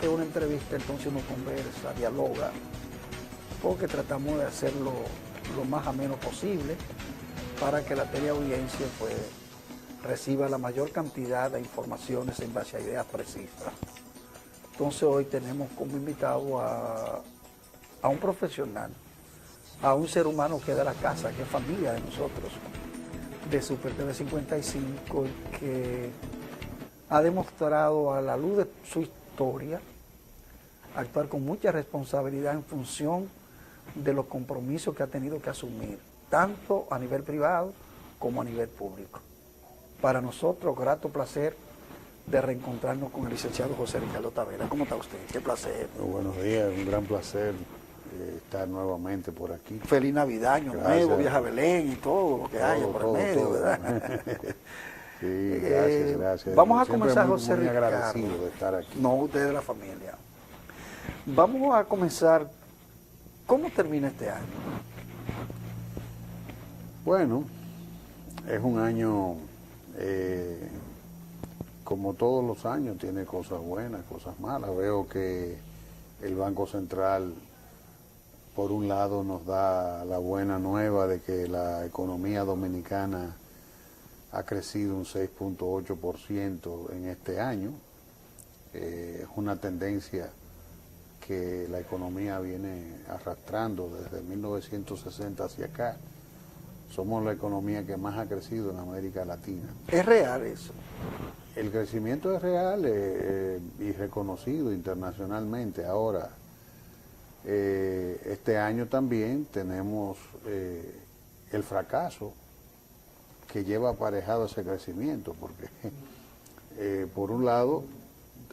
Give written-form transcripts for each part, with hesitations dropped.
que una entrevista entonces uno conversa, dialoga, porque tratamos de hacerlo lo más ameno posible para que la teleaudiencia pues reciba la mayor cantidad de informaciones en base a ideas precisas. Entonces hoy tenemos como invitado a un profesional, a un ser humano que es de la casa, que es familia de nosotros, de Super TV 55, y que ha demostrado a la luz de su historia actuar con mucha responsabilidad en función de los compromisos que ha tenido que asumir, tanto a nivel privado como a nivel público. Para nosotros, grato placer de reencontrarnos con el licenciado José Ricardo Tavera. ¿Cómo está usted? Qué placer. Buenos días, un gran placer estar nuevamente por aquí. Feliz Navidad, Año Nuevo, viaje a Belén y todo lo que haya por el medio, ¿verdad? Sí, gracias. Vamos a Siempre comenzar, muy, José muy Ricardo. agradecido de estar aquí. No, usted de la familia. Vamos a comenzar. ¿Cómo termina este año? Bueno, es un año, como todos los años, tiene cosas buenas, cosas malas. Veo que el Banco Central, por un lado, nos da la buena nueva de que la economía dominicana ha crecido un 6.8% en este año. Es una tendencia que la economía viene arrastrando desde 1960 hacia acá. Somos la economía que más ha crecido en América Latina. ¿Es real eso? El crecimiento es real y reconocido internacionalmente. Ahora, este año también tenemos el fracaso que lleva aparejado ese crecimiento, porque por un lado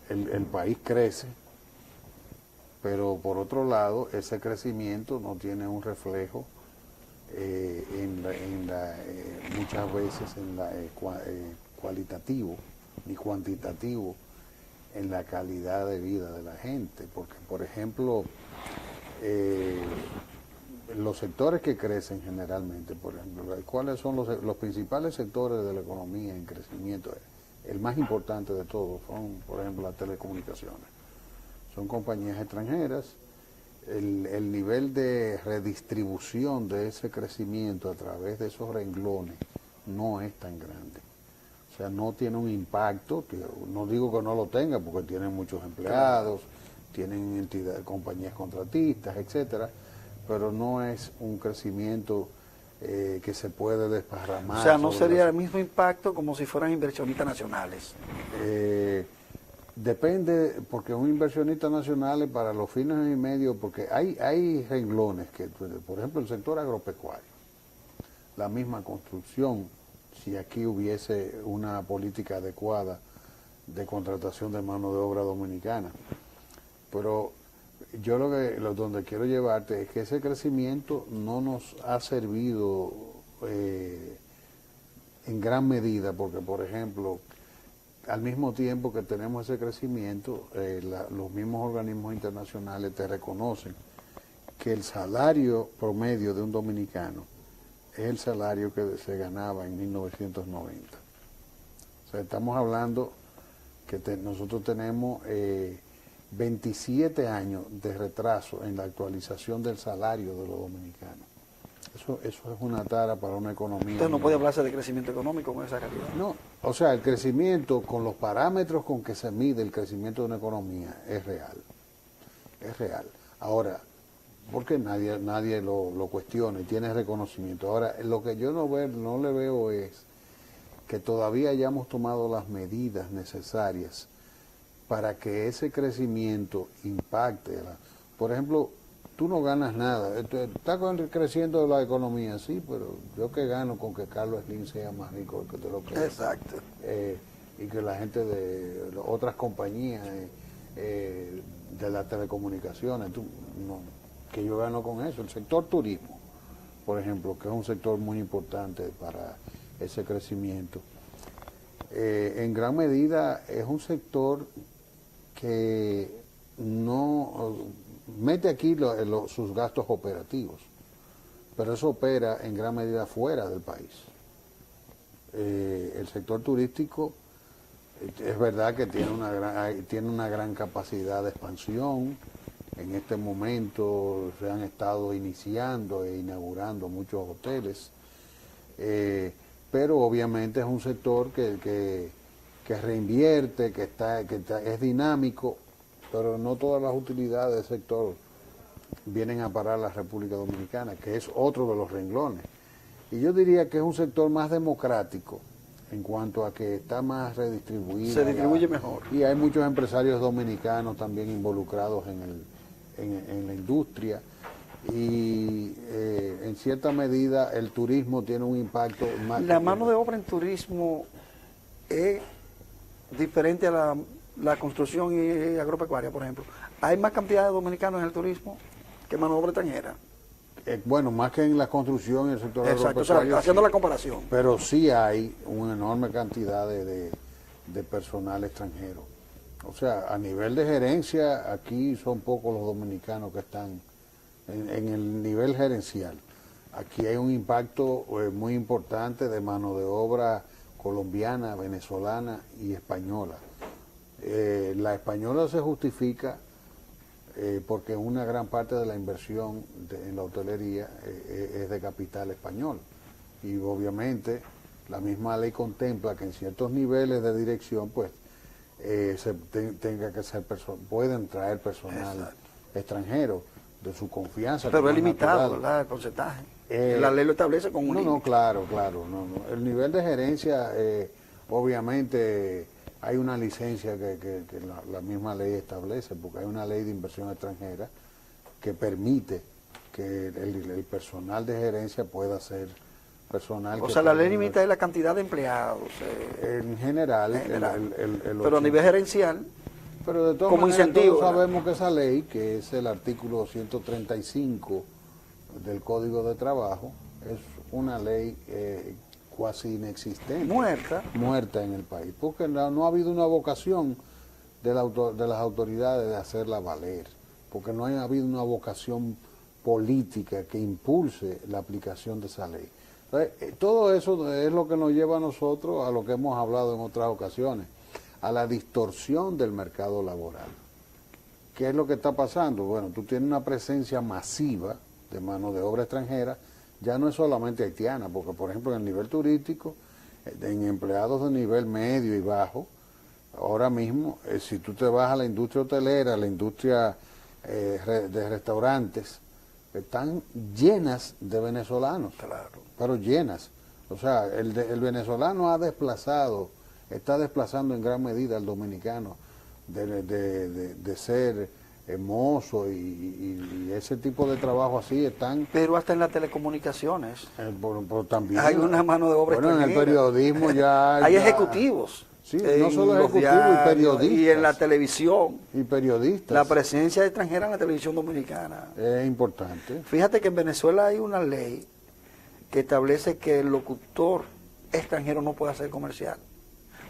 el país crece, pero por otro lado ese crecimiento no tiene un reflejo muchas veces en la cualitativo ni cuantitativo en la calidad de vida de la gente, porque por ejemplo los sectores que crecen generalmente, por ejemplo, ¿cuáles son los principales sectores de la economía en crecimiento? El más importante de todos son, por ejemplo, las telecomunicaciones. Son compañías extranjeras. El nivel de redistribución de ese crecimiento a través de esos renglones no es tan grande. O sea, no tiene un impacto, que no digo que no lo tenga, porque tienen muchos empleados, tienen entidades, compañías contratistas, etcétera, pero no es un crecimiento que se puede desparramar. O sea, no sería el mismo impacto como si fueran inversionistas nacionales. Depende, porque un inversionista nacional para los fines y medios, porque hay renglones que, por ejemplo, el sector agropecuario, la misma construcción, si aquí hubiese una política adecuada de contratación de mano de obra dominicana. Pero yo donde quiero llevarte es que ese crecimiento no nos ha servido en gran medida, porque por ejemplo, al mismo tiempo que tenemos ese crecimiento, los mismos organismos internacionales te reconocen que el salario promedio de un dominicano es el salario que se ganaba en 1990. O sea, estamos hablando que nosotros tenemos 27 años de retraso en la actualización del salario de los dominicanos. Eso es una tara para una economía. Entonces no puede hablarse de crecimiento económico con esa calidad. No, o sea, el crecimiento con los parámetros con que se mide el crecimiento de una economía es real. Es real. Ahora, porque nadie lo cuestiona y tiene reconocimiento. Ahora, lo que yo no le veo es que todavía hayamos tomado las medidas necesarias para que ese crecimiento impacte. Por ejemplo, tú no ganas nada. Está creciendo la economía, sí, pero yo que gano con que Carlos Slim sea más rico que te lo creo. Exacto. Y que la gente de otras compañías de las telecomunicaciones, que yo gano con eso. El sector turismo, por ejemplo, que es un sector muy importante para ese crecimiento, en gran medida es un sector que no mete aquí sus gastos operativos, pero eso opera en gran medida fuera del país. El sector turístico Es verdad que tiene una gran capacidad de expansión. En este momento se han estado iniciando e inaugurando muchos hoteles, pero obviamente es un sector que reinvierte, es dinámico, pero no todas las utilidades del sector vienen a parar a la República Dominicana, que es otro de los renglones. Y yo diría que es un sector más democrático en cuanto a que está más redistribuido. Se distribuye mejor. Y hay muchos empresarios dominicanos también involucrados en la industria. Y en cierta medida el turismo tiene un impacto más... La mano de obra en turismo es diferente a la construcción y agropecuaria, por ejemplo. ¿Hay más cantidad de dominicanos en el turismo que mano de obra extranjera? Bueno, más que en la construcción y el sector Exacto, o sea, haciendo la comparación. Pero sí hay una enorme cantidad de personal extranjero. O sea, a nivel de gerencia, aquí son pocos los dominicanos que están en el nivel gerencial. Aquí hay un impacto muy importante de mano de obra colombiana, venezolana y española. La española se justifica porque una gran parte de la inversión en la hotelería es de capital español. Y obviamente la misma ley contempla que en ciertos niveles de dirección pues tenga que ser pueden traer personal Exacto. extranjero de su confianza. Pero es limitado, natural. ¿verdad? El porcentaje. La ley lo establece con un límite. No, claro. No. El nivel de gerencia, obviamente, hay una licencia que la misma ley establece, porque hay una ley de inversión extranjera que permite que el personal de gerencia pueda ser personal. O sea, la ley limita la cantidad de empleados. En general. Pero a nivel gerencial, pero de todas como maneras, incentivo, todos sabemos que esa ley, que es el artículo 135 del Código de Trabajo, es una ley cuasi inexistente. Muerta en el país, porque no ha habido una vocación de las autoridades de hacerla valer, porque no ha habido una vocación política que impulse la aplicación de esa ley. Entonces, todo eso es lo que nos lleva a nosotros a lo que hemos hablado en otras ocasiones, a la distorsión del mercado laboral. ¿Qué es lo que está pasando? Bueno, tú tienes una presencia masiva de mano de obra extranjera, ya no es solamente haitiana, porque por ejemplo en el nivel turístico, en empleados de nivel medio y bajo, ahora mismo, si tú te vas a la industria hotelera, a la industria de restaurantes, están llenas de venezolanos, claro, pero llenas. O sea, el venezolano está desplazando en gran medida al dominicano de ser mozo y ese tipo de trabajo así están... Pero hasta en las telecomunicaciones también hay una mano de obra extranjera. En el periodismo ya... hay ejecutivos. Sí, no solo ejecutivos, y periodistas. Y en la televisión. Y periodistas. La presencia extranjera en la televisión dominicana. Es importante. Fíjate que en Venezuela hay una ley que establece que el locutor extranjero no puede hacer comercial.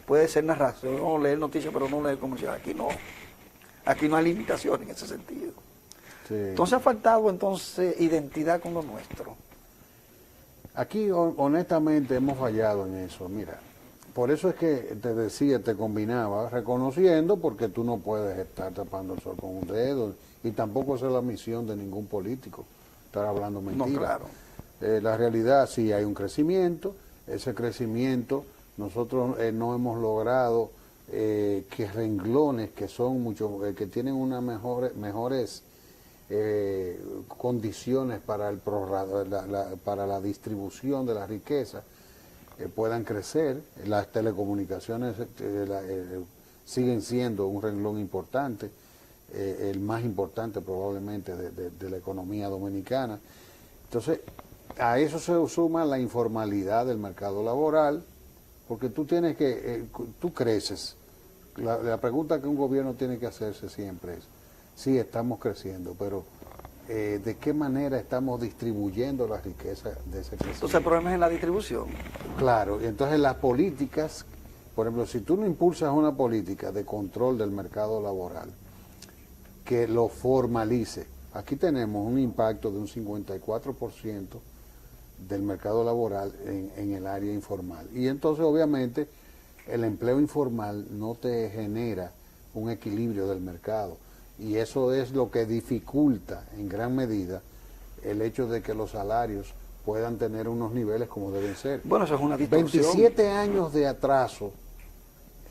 Puede ser narración, leer noticias, pero no leer comercial. Aquí no. Aquí no hay limitación en ese sentido. Sí. Entonces ha faltado identidad con lo nuestro. Aquí honestamente hemos fallado en eso, mira. Por eso es que te decía, te combinaba, reconociendo, porque tú no puedes estar tapando el sol con un dedo, y tampoco esa es la misión de ningún político, estar hablando mentiras. No, claro. La realidad, sí hay un crecimiento, ese crecimiento nosotros no hemos logrado que renglones que son que tienen unas mejores condiciones para para la distribución de la riqueza puedan crecer. Las telecomunicaciones siguen siendo un renglón importante, el más importante probablemente de la economía dominicana. Entonces, a eso se suma la informalidad del mercado laboral, porque tú tienes tú creces. La pregunta que un gobierno tiene que hacerse siempre es, sí, estamos creciendo, pero ¿de qué manera estamos distribuyendo la riqueza de ese crecimiento? Entonces el problema es en la distribución. Claro, y entonces las políticas, por ejemplo, si tú no impulsas una política de control del mercado laboral, que lo formalice, aquí tenemos un impacto de un 54% del mercado laboral en el área informal. Y entonces obviamente el empleo informal no te genera un equilibrio del mercado. Y eso es lo que dificulta en gran medida el hecho de que los salarios puedan tener unos niveles como deben ser. Bueno, eso es una distorsión. 27 años de atraso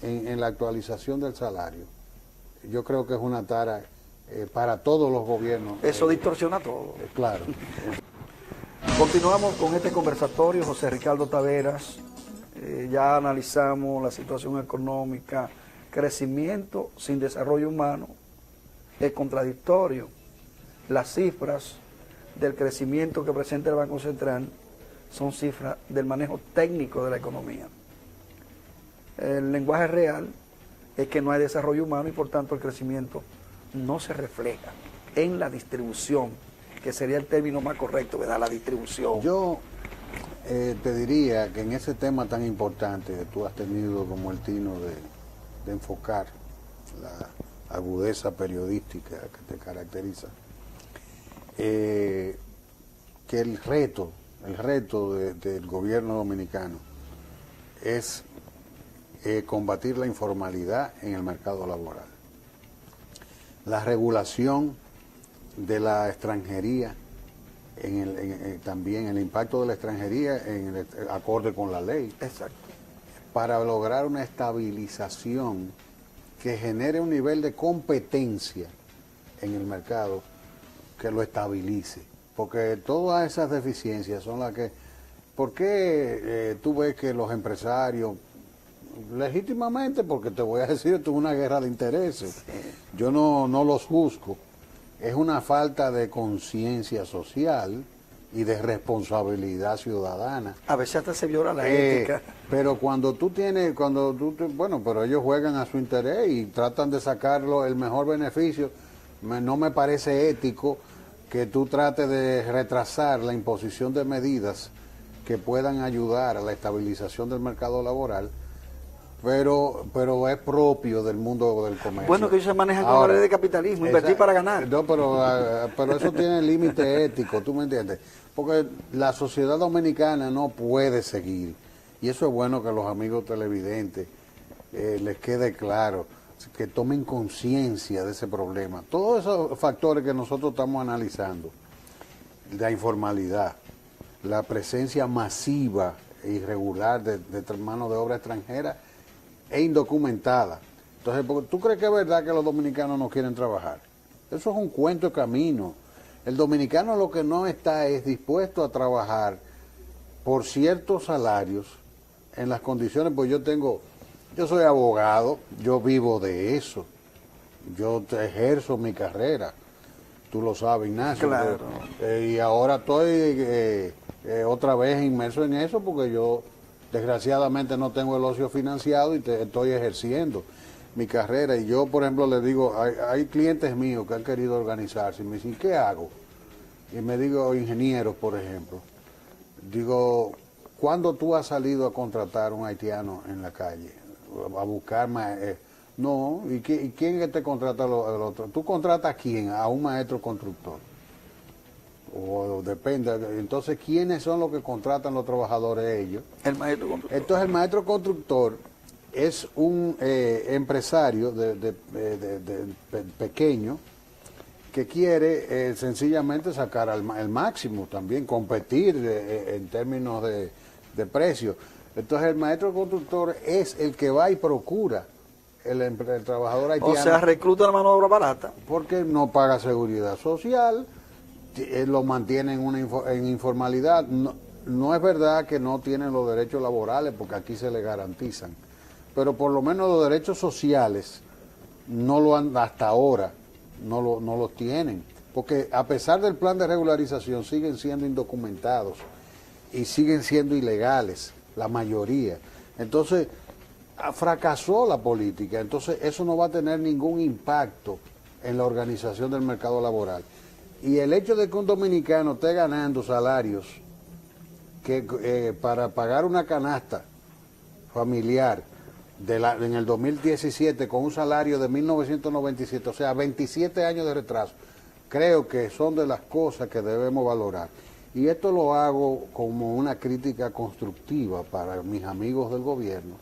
en la actualización del salario. Yo creo que es una tara para todos los gobiernos. Eso distorsiona todo. Claro. Continuamos con este conversatorio, José Ricardo Taveras. Ya analizamos la situación económica, crecimiento sin desarrollo humano, es contradictorio. Las cifras del crecimiento que presenta el Banco Central son cifras del manejo técnico de la economía. El lenguaje real es que no hay desarrollo humano y por tanto el crecimiento no se refleja en la distribución, que sería el término más correcto, ¿verdad? La distribución. Yo te diría que en ese tema tan importante que tú has tenido como el tino de enfocar la agudeza periodística que te caracteriza, que el reto del gobierno dominicano es combatir la informalidad en el mercado laboral, la regulación de la extranjería, también el impacto de la extranjería en el acorde con la ley. Exacto. Para lograr una estabilización que genere un nivel de competencia en el mercado que lo estabilice. Porque todas esas deficiencias son las que... ¿Por qué tú ves que los empresarios, legítimamente, porque te voy a decir, esto es una guerra de intereses, yo no los juzgo, es una falta de conciencia social y de responsabilidad ciudadana. A veces hasta se viola la ética. Pero cuando tú tienes, bueno, pero ellos juegan a su interés y tratan de sacarlo el mejor beneficio. No me parece ético que tú trates de retrasar la imposición de medidas que puedan ayudar a la estabilización del mercado laboral, pero es propio del mundo del comercio. Bueno, que ellos se manejan con la ley de capitalismo, invertir para ganar. No, pero eso tiene límite ético, ¿tú me entiendes? Porque la sociedad dominicana no puede seguir, y eso es bueno que los amigos televidentes les quede claro, que tomen conciencia de ese problema. Todos esos factores que nosotros estamos analizando, la informalidad, la presencia masiva e irregular de mano de obra extranjera e indocumentada. Entonces, ¿tú crees que es verdad que los dominicanos no quieren trabajar? Eso es un cuento de camino. El dominicano lo que no está es dispuesto a trabajar por ciertos salarios en las condiciones, pues yo soy abogado, yo vivo de eso, yo ejerzo mi carrera, tú lo sabes, Ignacio. Claro. Y ahora estoy otra vez inmerso en eso porque yo desgraciadamente no tengo el ocio financiado y estoy ejerciendo mi carrera. Y yo, por ejemplo, les digo, hay clientes míos que han querido organizarse y me dicen, ¿qué hago? Y me digo, ingenieros, por ejemplo, digo, ¿cuándo tú has salido a contratar a un haitiano en la calle? A buscar no, ¿y quién que te contrata el otro? ¿Tú contratas a quién? A un maestro constructor. O depende, entonces, ¿quiénes son los que contratan los trabajadores? Ellos. El maestro constructor. Entonces, el maestro constructor es un empresario pequeño que quiere sencillamente sacar el máximo también, competir en términos de precio. Entonces, el maestro constructor es el que va y procura el trabajador haitiano. O sea, recluta la mano de obra barata. Porque no paga seguridad social, lo mantiene en informalidad. No es verdad que no tienen los derechos laborales, porque aquí se le garantizan, pero por lo menos los derechos sociales no lo han, hasta ahora no los tienen, porque a pesar del plan de regularización siguen siendo indocumentados y siguen siendo ilegales la mayoría. Entonces fracasó la política, entonces eso no va a tener ningún impacto en la organización del mercado laboral. Y el hecho de que un dominicano esté ganando salarios que para pagar una canasta familiar en el 2017 con un salario de 1997, o sea, 27 años de retraso, creo que son de las cosas que debemos valorar. Y esto lo hago como una crítica constructiva para mis amigos del gobierno,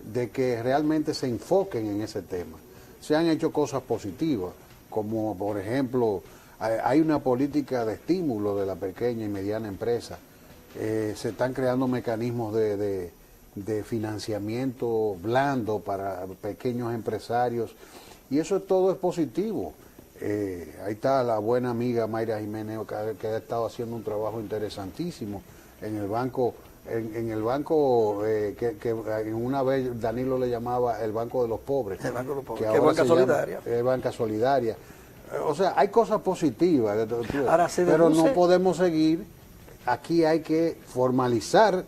de que realmente se enfoquen en ese tema. Se han hecho cosas positivas, como por ejemplo, hay una política de estímulo de la pequeña y mediana empresa. Se están creando mecanismos de financiamiento blando para pequeños empresarios, y eso todo es positivo. Ahí está la buena amiga Mayra Jiménez, que ha estado haciendo un trabajo interesantísimo en el banco, que una vez Danilo le llamaba el Banco de los Pobres. El Banco de los Pobres, que es Banca Solidaria. Banca Solidaria. O sea, hay cosas positivas, Ahora, pero no podemos seguir. Aquí hay que formalizar,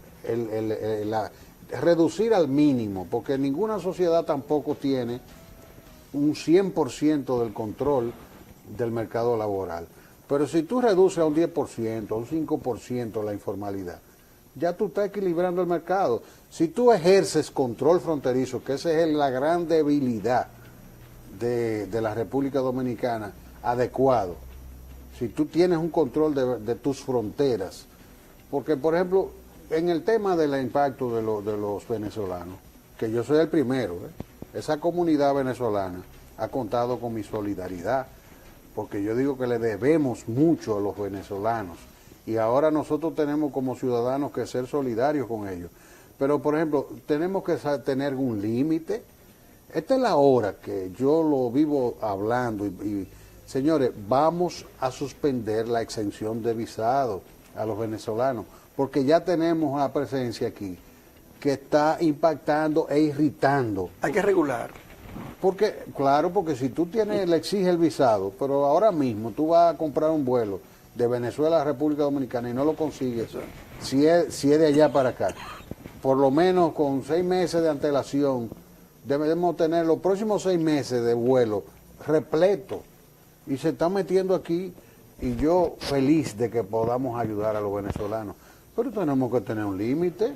reducir al mínimo, porque ninguna sociedad tampoco tiene un 100% del control del mercado laboral. Pero si tú reduces a un 10%, a un 5% la informalidad, ya tú estás equilibrando el mercado. Si tú ejerces control fronterizo, que esa es la gran debilidad de la República Dominicana, adecuado, si tú tienes un control de tus fronteras, porque por ejemplo, en el tema del impacto de los venezolanos, que yo soy el primero, esa comunidad venezolana ha contado con mi solidaridad, porque yo digo que le debemos mucho a los venezolanos, y ahora nosotros tenemos como ciudadanos que ser solidarios con ellos. Pero por ejemplo, tenemos que tener un límite. Esta es la hora que yo lo vivo hablando, y señores, vamos a suspender la exención de visado a los venezolanos, porque ya tenemos una presencia aquí que está impactando e irritando. Hay que regular. Porque, claro, porque si tú le exiges el visado, pero ahora mismo tú vas a comprar un vuelo de Venezuela a República Dominicana y no lo consigues, si es de allá para acá, por lo menos con 6 meses de antelación, debemos tener los próximos 6 meses de vuelo repleto, y se está metiendo aquí, y yo feliz de que podamos ayudar a los venezolanos, pero tenemos que tener un límite.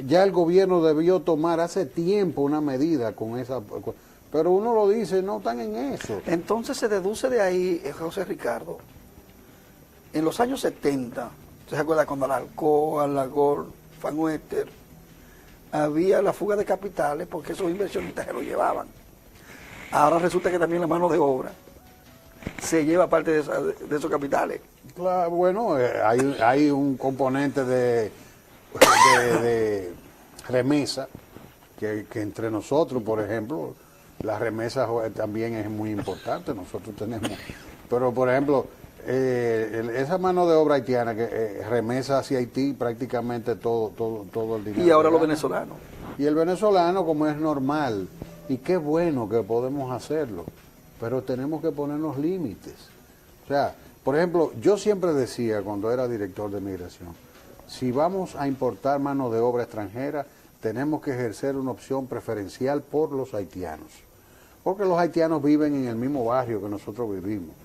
Ya el gobierno debió tomar hace tiempo una medida con esa, pero uno lo dice, no están en eso. Entonces se deduce de ahí, José Ricardo, en los años 70, ¿usted se acuerda cuando Alcoa, Alagor, Fanhuester, había la fuga de capitales porque esos inversionistas se lo llevaban? Ahora resulta que también la mano de obra se lleva parte de esos capitales. Claro, bueno, hay un componente de remesa que entre nosotros, por ejemplo, la remesa también es muy importante. Nosotros tenemos, pero por ejemplo, esa mano de obra haitiana que remesa hacia Haití prácticamente todo el dinero. Y ahora los venezolanos. Y el venezolano, como es normal, y qué bueno que podemos hacerlo, pero tenemos que ponernos límites. O sea, por ejemplo, yo siempre decía cuando era director de migración, si vamos a importar mano de obra extranjera, tenemos que ejercer una opción preferencial por los haitianos, porque los haitianos viven en el mismo barrio que nosotros vivimos.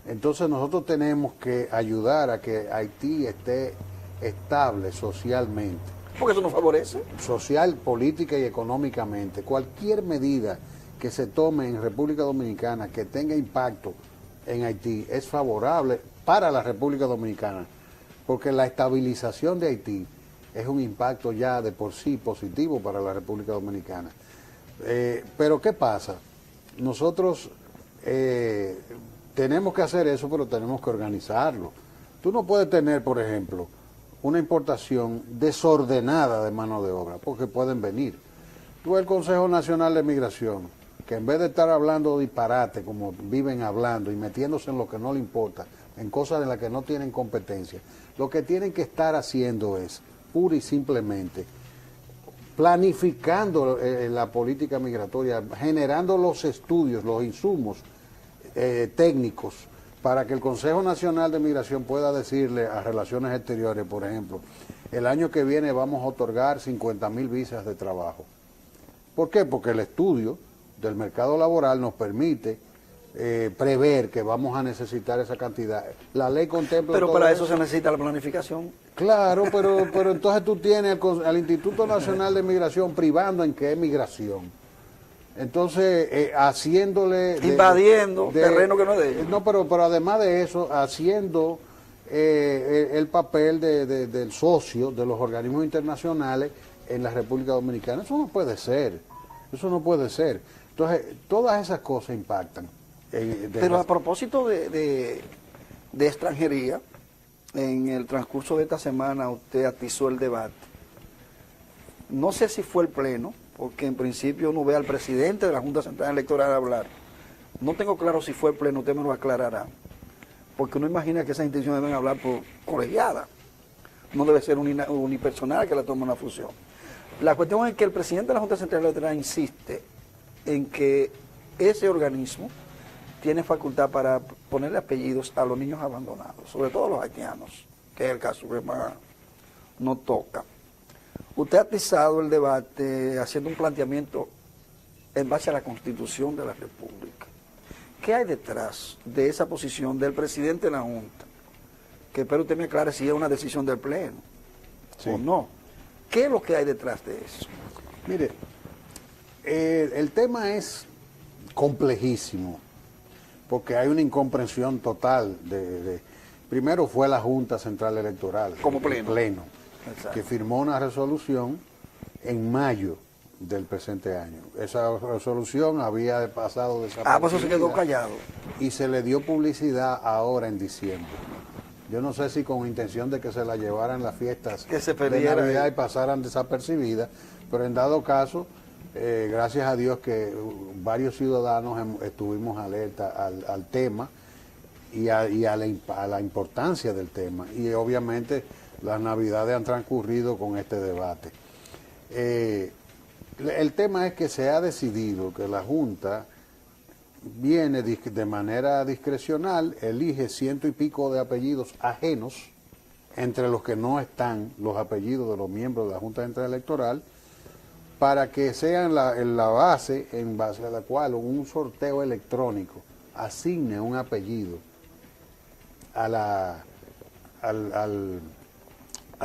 Entonces nosotros tenemos que ayudar a que Haití esté estable socialmente. Porque eso nos favorece. Social, política y económicamente. Cualquier medida que se tome en República Dominicana que tenga impacto en Haití es favorable para la República Dominicana, porque la estabilización de Haití es un impacto ya de por sí positivo para la República Dominicana. Pero ¿qué pasa? Nosotros tenemos que hacer eso, pero tenemos que organizarlo. Tú no puedes tener, por ejemplo, una importación desordenada de mano de obra, porque pueden venir. Tú el Consejo Nacional de Migración, que en vez de estar hablando disparate, como viven hablando, y metiéndose en lo que no le importa, en cosas en las que no tienen competencia, lo que tienen que estar haciendo es, pura y simplemente, planificando la política migratoria, generando los estudios, los insumos técnicos, para que el Consejo Nacional de Migración pueda decirle a Relaciones Exteriores, por ejemplo, el año que viene vamos a otorgar 50.000 visas de trabajo. ¿Por qué? Porque el estudio del mercado laboral nos permite prever que vamos a necesitar esa cantidad. La ley contempla. Pero para eso se necesita la planificación. Claro, pero entonces tú tienes al Instituto Nacional de Migración privando en qué es migración. Entonces, haciéndole... invadiendo terreno que no es de ellos. No, pero además de eso, haciendo el papel del socio de los organismos internacionales en la República Dominicana. Eso no puede ser. Eso no puede ser. Entonces, todas esas cosas impactan. Pero a propósito de extranjería, en el transcurso de esta semana usted atizó el debate. No sé si fue el pleno, porque en principio uno ve al presidente de la Junta Central Electoral hablar. No tengo claro si fue el pleno, usted me lo aclarará. Porque uno imagina que esas instituciones deben hablar por colegiada. No debe ser unipersonal que la tome una fusión. La cuestión es que el presidente de la Junta Central Electoral insiste en que ese organismo tiene facultad para ponerle apellidos a los niños abandonados, sobre todo los haitianos, que es el caso que más nos toca. Usted ha atizado el debate haciendo un planteamiento en base a la Constitución de la República. ¿Qué hay detrás de esa posición del presidente de la Junta? Que espero usted me aclare si es una decisión del Pleno o no. ¿Qué es lo que hay detrás de eso? Mire, el tema es complejísimo, porque hay una incomprensión total. Primero fue la Junta Central Electoral, como pleno, que firmó una resolución en mayo del presente año. Esa resolución había pasado desaparecida. Pues eso se quedó callado. Y se le dio publicidad ahora en diciembre. Yo no sé si con intención de que se la llevaran las fiestas de Navidad y pasaran desapercibidas, pero en dado caso, gracias a Dios que varios ciudadanos estuvimos alerta al tema y a la importancia del tema. Y obviamente las Navidades han transcurrido con este debate. El tema es que se ha decidido que la Junta viene de manera discrecional, elige 100 y pico de apellidos ajenos, entre los que no están los apellidos de los miembros de la Junta Central Electoral, para que sean la base en base a la cual un sorteo electrónico asigne un apellido a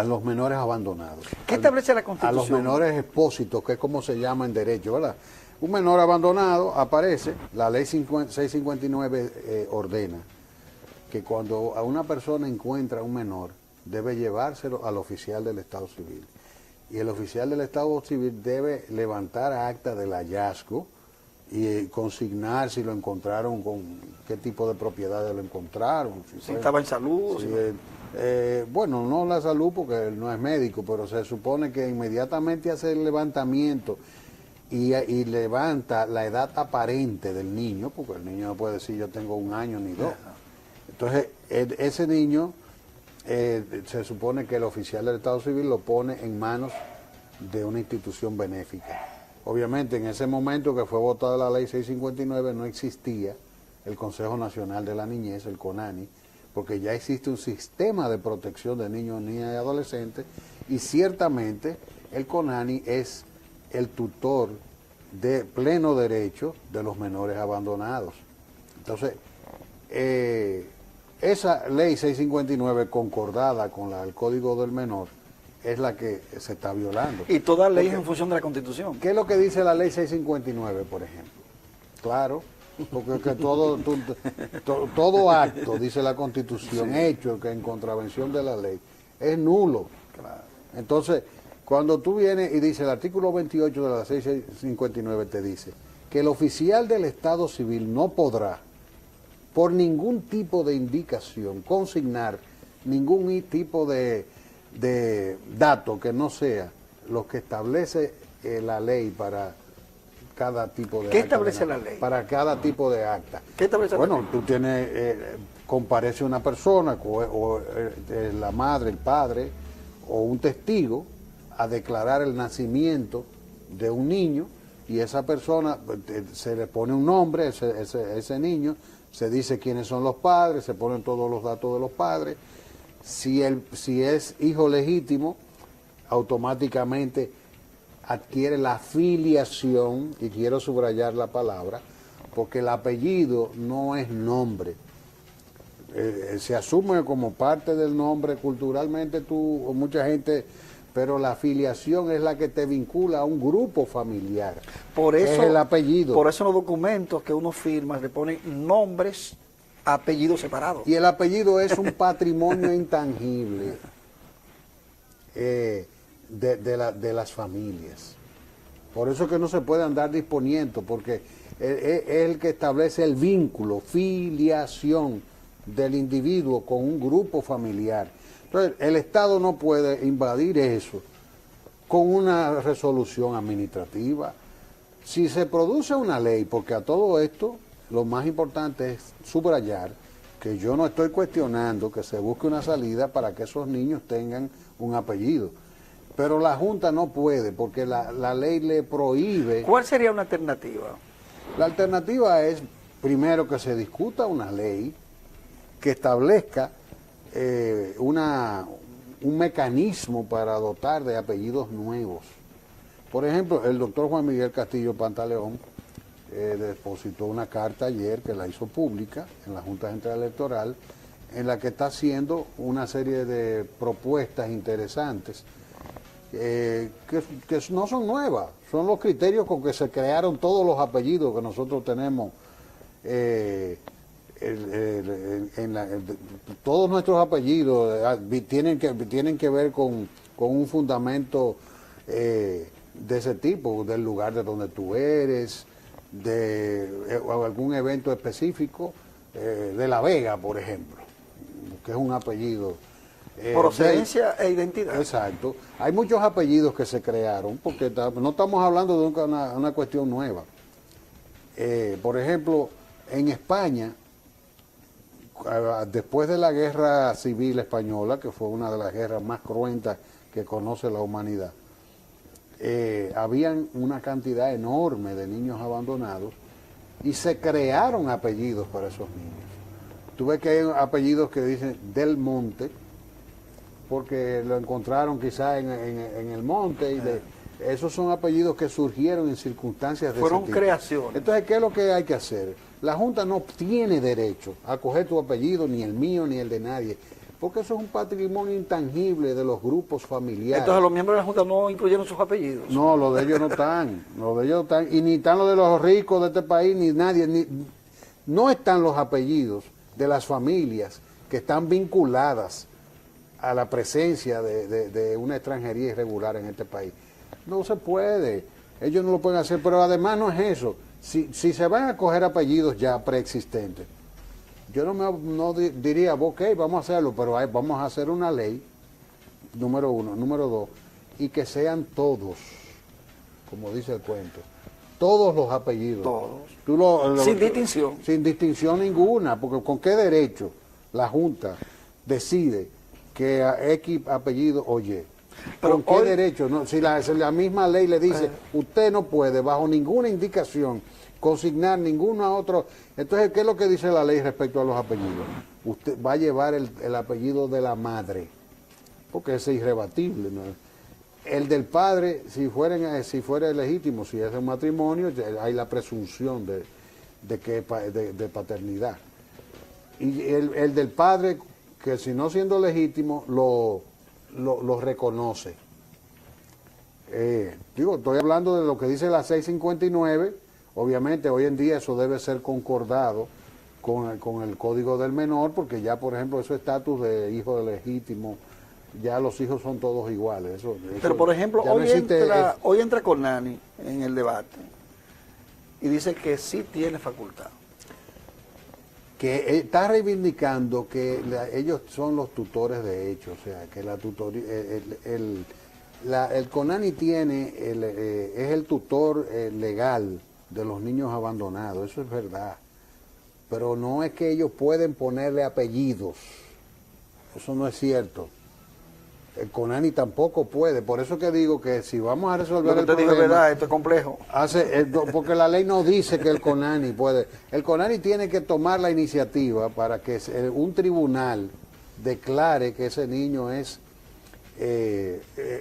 los menores abandonados. ¿Qué establece la Constitución? A los menores expósitos, que es como se llama en derecho, ¿verdad? Un menor abandonado aparece, la ley 659 ordena que cuando a una persona encuentra un menor, debe llevárselo al oficial del Estado Civil. Y el oficial del Estado Civil debe levantar acta del hallazgo y consignar si lo encontraron, con qué tipo de propiedades lo encontraron. Si estaba en salud. Bueno, no la salud porque él no es médico, pero se supone que inmediatamente hace el levantamiento y levanta la edad aparente del niño, porque el niño no puede decir yo tengo 1 año ni 2. Entonces, ese niño se supone que el oficial del Estado Civil lo pone en manos de una institución benéfica. Obviamente, en ese momento que fue votada la ley 659 no existía el Consejo Nacional de la Niñez, el CONANI, porque ya existe un sistema de protección de niños, niñas y adolescentes, y ciertamente el CONANI es el tutor de pleno derecho de los menores abandonados. Entonces, esa ley 659 concordada con el Código del Menor es la que se está violando. Y toda ley en función de la Constitución. ¿Qué es lo que dice la ley 659, por ejemplo? Claro, porque que todo acto, dice la Constitución, hecho que en contravención de la ley, es nulo. Claro. Entonces, cuando tú vienes y dice el artículo 28 de la 659 te dice que el oficial del Estado Civil no podrá, por ningún tipo de indicación, consignar ningún tipo de dato que no sea lo que establece la ley para cada tipo de acta. ¿Qué establece la ley? Para cada tipo de acta. ¿Qué establece la ley? Tú tienes, comparece una persona, o la madre, el padre, o un testigo, a declarar el nacimiento de un niño, y esa persona se le pone un nombre, ese niño, se dice quiénes son los padres, se ponen todos los datos de los padres. Si es hijo legítimo, automáticamente adquiere la filiación, y quiero subrayar la palabra, porque el apellido no es nombre. Se asume como parte del nombre culturalmente mucha gente, pero la filiación es la que te vincula a un grupo familiar. Por eso, es el apellido. Por eso los documentos que uno firma le ponen nombres, apellidos separados. Y el apellido es un patrimonio intangible. de las familias. Por eso es que no se puede andar disponiendo, porque es el que establece el vínculo, filiación del individuo con un grupo familiar. Entonces, el Estado no puede invadir eso con una resolución administrativa. Si se produce una ley, porque a todo esto lo más importante es subrayar que yo no estoy cuestionando que se busque una salida para que esos niños tengan un apellido, pero la Junta no puede porque la ley le prohíbe. ¿Cuál sería una alternativa? La alternativa es, primero, que se discuta una ley que establezca un mecanismo para dotar de apellidos nuevos. Por ejemplo, el doctor Juan Miguel Castillo Pantaleón depositó una carta ayer que la hizo pública en la Junta Central Electoral, en la que está haciendo una serie de propuestas interesantes que no son nuevas, son los criterios con que se crearon todos los apellidos que nosotros tenemos. Todos nuestros apellidos tienen que ver con un fundamento de ese tipo, del lugar de donde tú eres, de algún evento específico, de La Vega, por ejemplo, que es un apellido. Procedencia e identidad. Exacto. Hay muchos apellidos que se crearon, porque no estamos hablando de una cuestión nueva. Por ejemplo, en España, después de la Guerra Civil Española, que fue una de las guerras más cruentas que conoce la humanidad, habían una cantidad enorme de niños abandonados y se crearon apellidos para esos niños. Tú ves que hay apellidos que dicen Del Monte, porque lo encontraron quizás en el monte, y esos son apellidos que surgieron en circunstancias de fueron ese tipo. creaciones. Entonces, ¿qué es lo que hay que hacer? La Junta no tiene derecho a coger tu apellido, ni el mío, ni el de nadie, porque eso es un patrimonio intangible de los grupos familiares. Entonces los miembros de la Junta no incluyeron sus apellidos. No, los de ellos no están, los de ellos están, y ni están los de los ricos de este país, ni nadie, no están los apellidos de las familias que están vinculadas a la presencia de una extranjería irregular en este país. No se puede, ellos no lo pueden hacer, pero además no es eso. Si se van a coger apellidos ya preexistentes, yo no diría, ok, vamos a hacerlo, pero vamos a hacer una ley, número uno. Número dos, y que sean todos, como dice el cuento, todos los apellidos. Todos. Sin distinción. Sin distinción ninguna, porque ¿con qué derecho la Junta decide que a X apellido oye? ¿Con qué derecho? No, si la misma ley le dice, usted no puede, bajo ninguna indicación, consignar ninguna otra. Entonces, ¿qué es lo que dice la ley respecto a los apellidos? Usted va a llevar el apellido de la madre, porque ese es irrebatible, ¿no? El del padre, si fuera legítimo, si es un matrimonio, hay la presunción de paternidad. Y el del padre, que si no siendo legítimo, lo reconoce. Estoy hablando de lo que dice la 659. Obviamente hoy en día eso debe ser concordado con el Código del Menor, porque ya, por ejemplo, ese estatus de hijo legítimo, ya los hijos son todos iguales. Pero, por ejemplo, hoy entra Conani en el debate y dice que sí tiene facultad. Que está reivindicando que ellos son los tutores de hecho, o sea, que la tutoría, el CONANI es el tutor legal de los niños abandonados, eso es verdad, pero no es que ellos pueden ponerle apellidos, eso no es cierto. El CONANI tampoco puede, por eso que digo que si vamos a resolver el problema... verdad, esto es complejo. Porque la ley no dice que el CONANI puede. El CONANI tiene que tomar la iniciativa para que un tribunal declare que ese niño es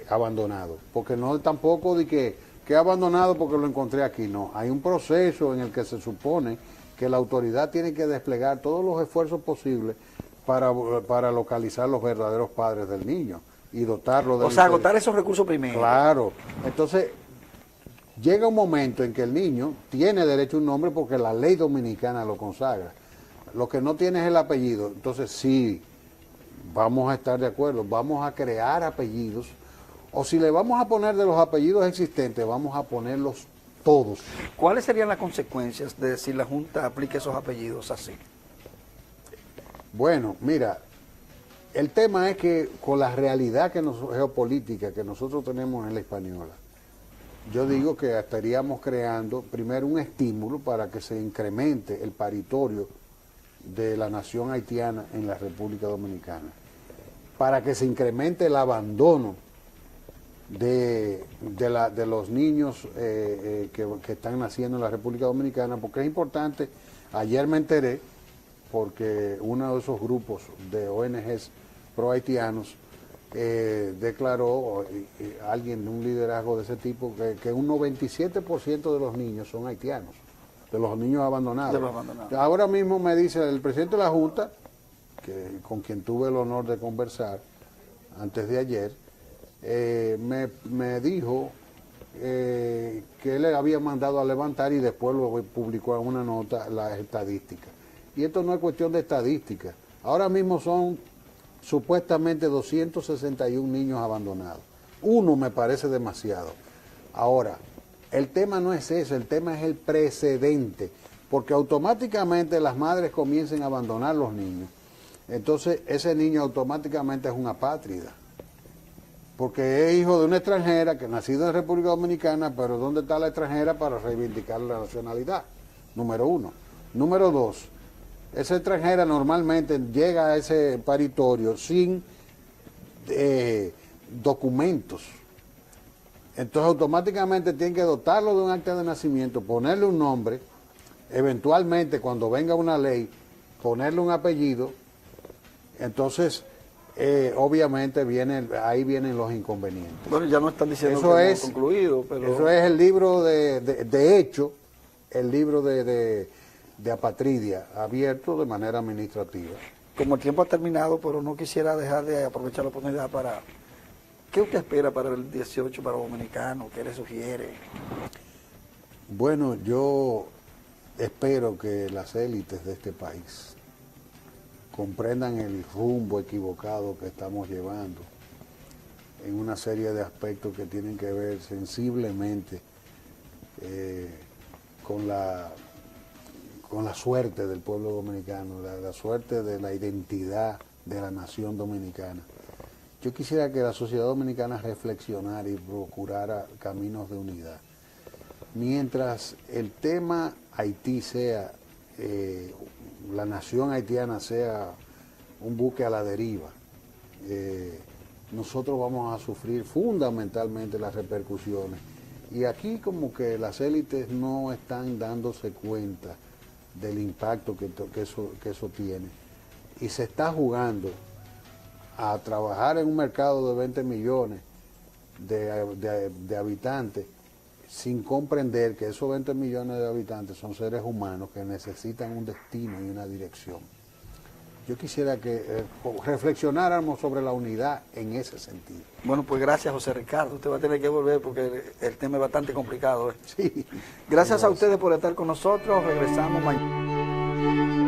abandonado. Porque no tampoco de que abandonado porque lo encontré aquí, no. Hay un proceso en el que se supone que la autoridad tiene que desplegar todos los esfuerzos posibles para localizar los verdaderos padres del niño y dotarlo de... O sea, agotar esos recursos primero. Claro. Entonces, llega un momento en que el niño tiene derecho a un nombre porque la ley dominicana lo consagra. Lo que no tiene es el apellido. Entonces, sí, vamos a estar de acuerdo. Vamos a crear apellidos O si le vamos a poner de los apellidos existentes, vamos a ponerlos todos. ¿Cuáles serían las consecuencias de si la Junta aplica esos apellidos así? Bueno, mira, el tema es que con la realidad geopolítica que nosotros tenemos en la española, yo digo que estaríamos creando primero un estímulo para que se incremente el paritorio de la nación haitiana en la República Dominicana, para que se incremente el abandono de los niños que están naciendo en la República Dominicana, porque es importante. Ayer me enteré, porque uno de esos grupos de ONGs pro haitianos declaró, alguien de un liderazgo de ese tipo, que un 97% de los niños son haitianos, de los niños abandonados. De los abandonados. Ahora mismo me dice el presidente de la Junta, con quien tuve el honor de conversar antes de ayer, me dijo que él le había mandado a levantar y después lo publicó en una nota las estadísticas. Y esto no es cuestión de estadística. Ahora mismo son supuestamente 261 niños abandonados. Uno me parece demasiado. Ahora, el tema no es eso, el tema es el precedente, porque automáticamente las madres comienzan a abandonar los niños. Entonces ese niño automáticamente es un apátrida, porque es hijo de una extranjera que nacido en República Dominicana, pero ¿dónde está la extranjera para reivindicar la nacionalidad? Número uno. Número dos, esa extranjera normalmente llega a ese paritorio sin documentos. Entonces automáticamente tienen que dotarlo de un acta de nacimiento, ponerle un nombre, eventualmente cuando venga una ley, ponerle un apellido. Entonces, obviamente ahí vienen los inconvenientes. Bueno, ya no están diciendo eso que es, no han concluido, pero... Eso es el libro de hecho, el libro de apatridia, abierto de manera administrativa. Como el tiempo ha terminado, pero no quisiera dejar de aprovechar la oportunidad para... ¿Qué usted espera para el 18 para los dominicanos? ¿Qué le sugiere? Bueno, yo espero que las élites de este país comprendan el rumbo equivocado que estamos llevando en una serie de aspectos que tienen que ver sensiblemente con la suerte del pueblo dominicano, la suerte de la identidad de la nación dominicana. Yo quisiera que la sociedad dominicana reflexionara y procurara caminos de unidad. Mientras el tema Haití sea, la nación haitiana sea un buque a la deriva, nosotros vamos a sufrir fundamentalmente las repercusiones. Y aquí como que las élites no están dándose cuenta del impacto que eso tiene. Y se está jugando a trabajar en un mercado de 20 millones de habitantes sin comprender que esos 20 millones de habitantes son seres humanos que necesitan un destino y una dirección. Yo quisiera que reflexionáramos sobre la unidad en ese sentido. Bueno, pues gracias, José Ricardo. Usted va a tener que volver porque el tema es bastante complicado. Sí. Gracias a ustedes por estar con nosotros. Regresamos mañana.